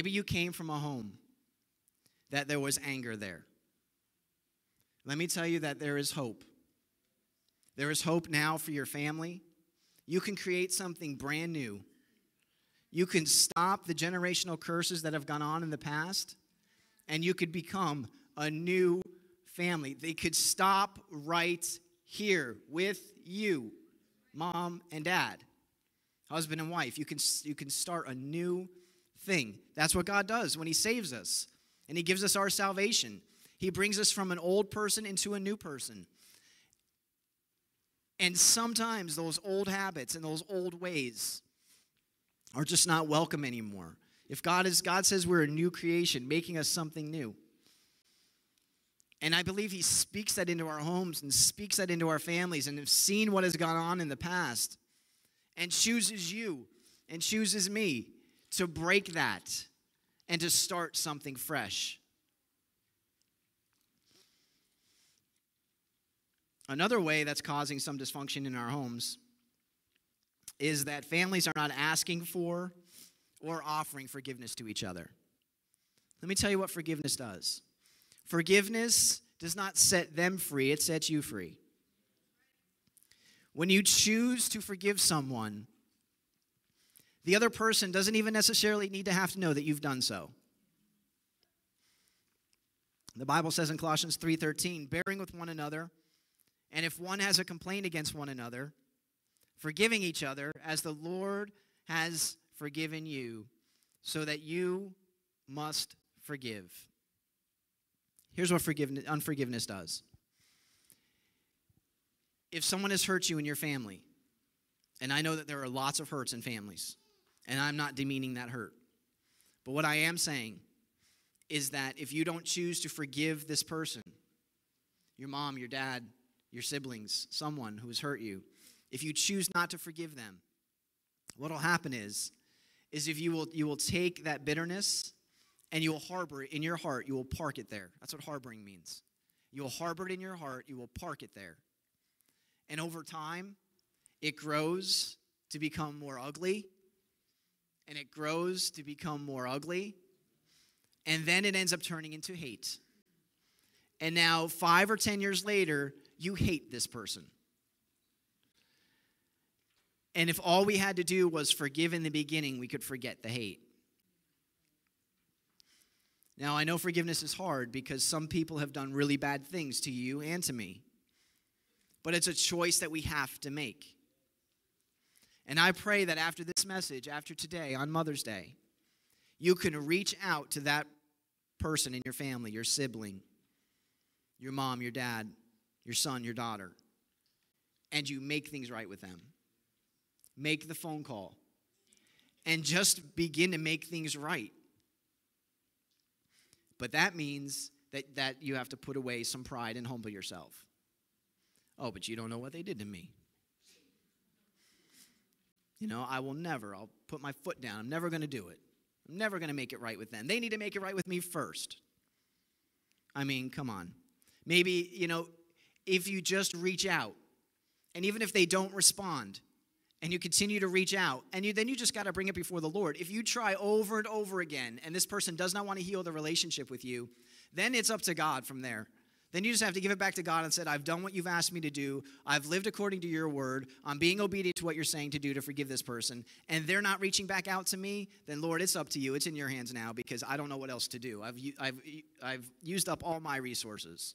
Maybe you came from a home that there was anger there. Let me tell you that there is hope. There is hope now for your family. You can create something brand new. You can stop the generational curses that have gone on in the past, and you could become a new family. They could stop right here with you, mom and dad, husband and wife. You can start a new thing. That's what God does when he saves us, and he gives us our salvation. He brings us from an old person into a new person. And sometimes those old habits and those old ways are just not welcome anymore. If God says we're a new creation, making us something new. And I believe he speaks that into our homes and speaks that into our families and have seen what has gone on in the past and chooses you and chooses me to break that and to start something fresh. Another way that's causing some dysfunction in our homes is that families are not asking for or offering forgiveness to each other. Let me tell you what forgiveness does. Forgiveness does not set them free, it sets you free. When you choose to forgive someone, the other person doesn't even necessarily need to have to know that you've done so. The Bible says in Colossians 3:13, bearing with one another, and if one has a complaint against one another, forgiving each other as the Lord has forgiven you, so that you must forgive. Here's what unforgiveness does. If someone has hurt you in your family, and I know that there are lots of hurts in families, and I'm not demeaning that hurt, but what I am saying is that if you don't choose to forgive this person, your mom, your dad, your siblings, someone who has hurt you, if you choose not to forgive them, what will happen is if you will take that bitterness and you will harbor it in your heart, you will park it there. That's what harboring means. You will harbor it in your heart, you will park it there. And over time, it grows to become more ugly, and it grows to become more ugly, and then it ends up turning into hate. And now, 5 or 10 years later, you hate this person. And if all we had to do was forgive in the beginning, we could forget the hate. Now, I know forgiveness is hard because some people have done really bad things to you and to me. But it's a choice that we have to make. And I pray that after this message, after today, on Mother's Day, you can reach out to that person in your family, your sibling, your mom, your dad, your son, your daughter, and you make things right with them. Make the phone call and just begin to make things right. But that means that you have to put away some pride and humble yourself. Oh, but you don't know what they did to me. You know, I'll put my foot down. I'm never going to do it. I'm never going to make it right with them. They need to make it right with me first. I mean, come on. Maybe, if you just reach out, and even if they don't respond, and you continue to reach out, and then you just got to bring it before the Lord. If you try over and over again, and this person does not want to heal the relationship with you, then it's up to God from there. Then you just have to give it back to God and say, I've done what you've asked me to do. I've lived according to your word. I'm being obedient to what you're saying to do to forgive this person. And they're not reaching back out to me, then Lord, it's up to you. It's in your hands now because I don't know what else to do. I've used up all my resources.